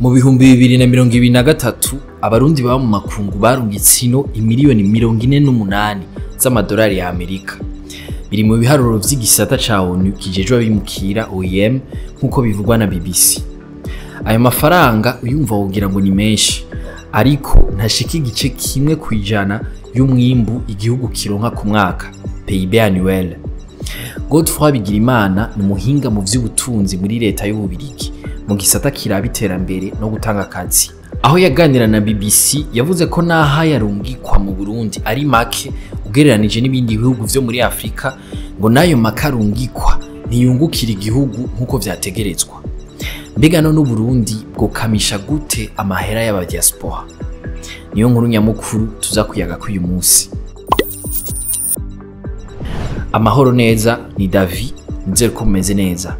Mu bihumbi 2023 abarundi baba mu makungu barungitse Imiriyoni 48 z'amadolari ya Amerika. Biri mu biharuro vy'igisata ca ONU kijejwe abimukira OIM nkuko bivugwa na BBC. Ayo mafaranga uyumva wogira ngo ni menshi, ariko ntashika igice kimwe kwijana y'umwimbu igihugu kironka ku mwaka, PIB annuel. Godefroid Bigirimana ni umuhinga mu vy'ubutunzi muri leta y'Uburundi mu gisata kiraba iterambere no gutanga akazi. Aho yaganira na BBC yavuze ko naha yarungikwa mu Burundi ari make ugereranije n'ibindi bihugu vyo muri Afrika, ngo nayo makarungikwa ntiyungukira igihugu nkuko vyategerezwa. Mbega no Burundi bwokamisha gute amahera y'aba diaspora? Niyo nkuru nyamukuru tuza kuyaga ku uyu munsi. Amahoro neza, ni David, nzere ko meze neza.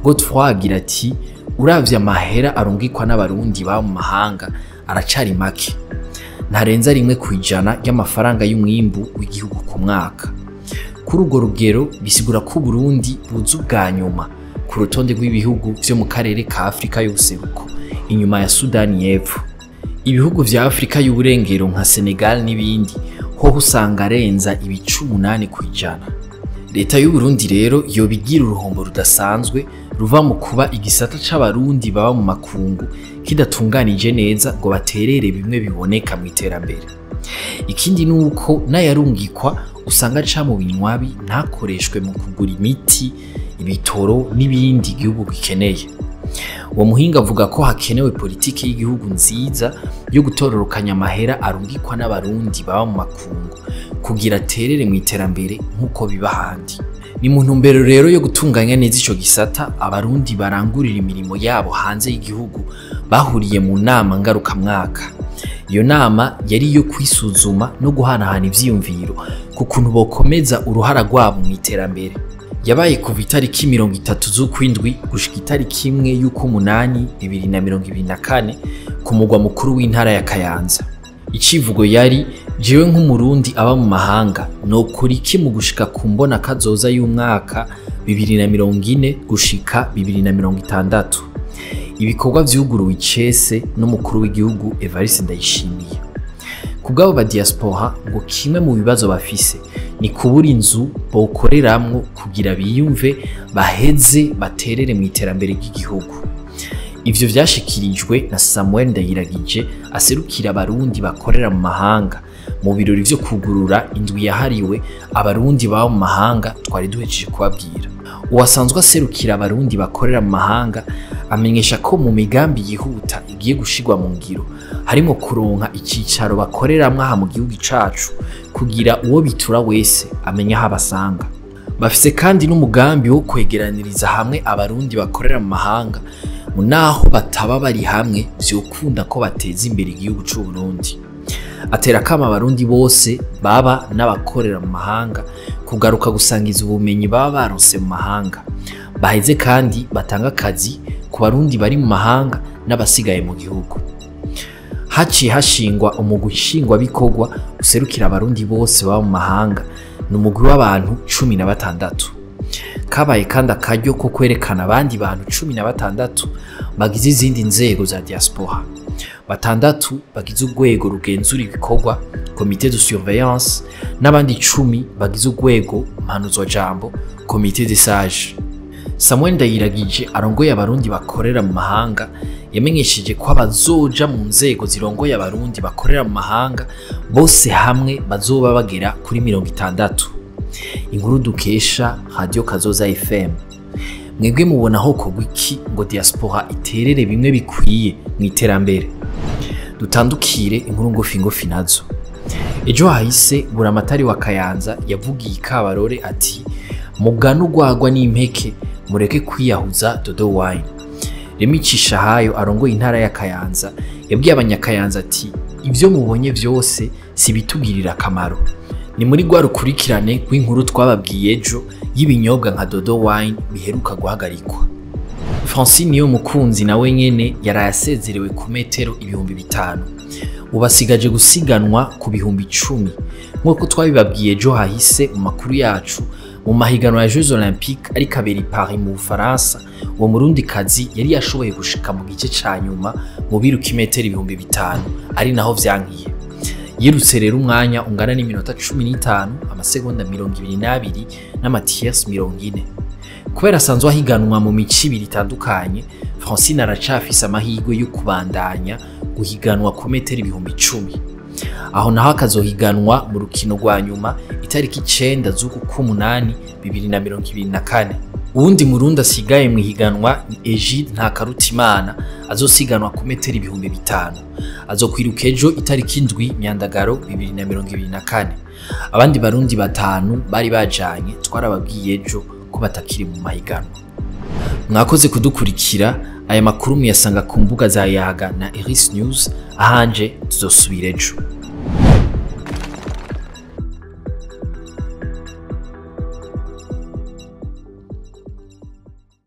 Godefroid agira ati uravye amahera arungikwa n'abarundi ba mu mahanga aracari make, ntarenza rimwe kwijana y'amafaranga y'umwimbu w'igihugu ku mwaka. Kuri urwo rugero bisigura ko Burundi buza ubwa nyuma ku rutonde rw'ibihugu vyo mu karere ka Afrika y'ubuseruko, inyuma ya Sudani y'Epfo. Ibihugu vya Afrika y'uburengero nka Senegal n'ibindi ho usanga arenza ibice 8 kwijana. Leta y'u Burundi rero yobigira uruhombo rudasanzwe ruva mu kuba igisata c'abarundi baba mu makungu kidatunganije neza ngo baterere bimwe biboneka mu iterambere. Ikindi nuko nayarungikwa usanga ca mu binywabi ntakoreshwe mu kugura imiti, ibitoro n'ibindi igihugu gikeneye. Uwo muhinga avuga ko hakenewe politike y'igihugu nziza yo gutororokanya amahera arungikwa n'abarundi baba mu makungu kugira aterere mu iterambere nkuko biba handi. Ni mu ntumbero rero yo gutunganya neza ico gisata, abarundi barangurira imirimo yabo hanze y'igihugu bahuriye mu nama ngaruka mwaka. Iyo nama yari iyo kwisuzuma no guhanahana ivyiyumviro ku kuntu bokomeza uruhara rwabo mu iterambere. Yabaye kuva itariki 30 z'ukwindwi gushika itariki 1 y'ukumunani 2024 ku mugwa mukuru w'intara ya Kayanza. Icivugo yari jewe nk'umurundi aba mu mahanga nokora iki mu gushika ku mbona kazoza y'umwaka 2040 gushika 2060. Ibikorwa vyuguruwe icese n'umukuru w'igihugu Evariste Ndayishimiye. Kubwabo ba diaspora ngo kimwe mu bibazo bafise ni kubura inzu bokoreramwo kugira biyumve baheze baterere mu iterambere ry'igihugu. Ivyo vyashikirijwe na Samuel Ndayiragije aserukira abarundi bakorera mu mahanga mu birori vyo kugurura indwi yahariwe abarundi baba mu mahanga twari duhejeje kubabwira. Uwasanzwe aserukira abarundi bakorera mu mahanga amenyesha ko mu migambi yihuta igiye gushigwa mu ngiro harimo kuronka icicaro bakoreramwe aha mu gihugu cacu kugira uwo bitura wese amenya aho abasanga. Bafise kandi n'umugambi wo kwegeraniriza hamwe abarundi bakorera mu mahanga naho bataba bari hamwe vyokunda ko bateza imbere igihugu c'u Burundi. Atera kama abarundi bose baba n'abakorera mu mahanga kugaruka gusangiza ubumenyi baba baronse mu mahanga, baheze kandi batanga akazi ku barundi bari mu mahanga n'abasigaye mu gihugu. Haciye hashingwa umugwi nshingwabikorwa userukira abarundi bose baba mu mahanga, n'umugwi w'abantu 16. Kabaye kandi akaryo ko kwerekana abandi bantu 16 bagize izindi nzego za diaspora. 6 bagize urwego rugenzura ibikorwa, comité de surveillance, n'abandi 10 bagize urwego mpanuzwa jambo, comité de sage. Samuel Ndayiragije arongoye abarundi bakorera mu mahanga yamenyesheje ko abazoja mu nzego zirongoye abarundi bakorera mu mahanga bose hamwe bazoba bagera kuri 60. Inkuru dukesha Radio Kazoza FM. Mwebwe mubona ho kogwa iki ngo diaspora iterere bimwe bikwiye mu iterambere? Dutandukire inkuru ngofi nazo. Ejo hahise buramatari wa Kayanza yavugiye Kabarore ati mugana ugwagwa n'impeke mureke kwiyahuza dodo wine. Remicisha hayo arongoye intara ya Kayanza yabwiye abanyakayanza ati ivyo mubonye vyose sibitugirira akamaro. Ni muri gwa rukurikirane rw'inkuru twababwiye ejo y'ibinyobwa nka dodo wine biheruka guhagarikwa. Francine niyo mukunzi nawe nyene yarayasezerewe ku metero 5000. Ubasigaje gusiganwa ku 10,000 nkuko twabibabwiye ejo hahise mu makuru yacu mu mahiganwa ya Jeux Olympiques ari kabiri Paris mu Bufaransa, uwo Murundi kazi yari yashoboye gushika mu gice ca nyuma mu biruka imetero 5000 ari naho vyankiye. Yirutse rero umwanya ungana n'iminota 15 amasegonda 22 n'amatiyesi 40. Kubera asanzwe ahiganwa mu mici ibiri itandukanye, Francine aracafise amahirwe yo kubandanya guhiganwa ku metero 10,000. Aho naho akazohiganwa mu rukino rwa nyuma itariki 9 z'ukw'umunani 2024. Uwundi Murundi asigaye mu higanwa ni Egide Ntakarutimana azosiganwa ku metero 5,000. Azokwiruka ejo itariki 7 Myandagaro 2024. Abandi Barundi batanu bari bajanye twarababwiye ejo ko batakiri mu mahiganwa. Mwakoze kudukurikira, aya makuru muyasanga ku mbuga za Yaga na Iris News, ahanje tuzosubira ejo.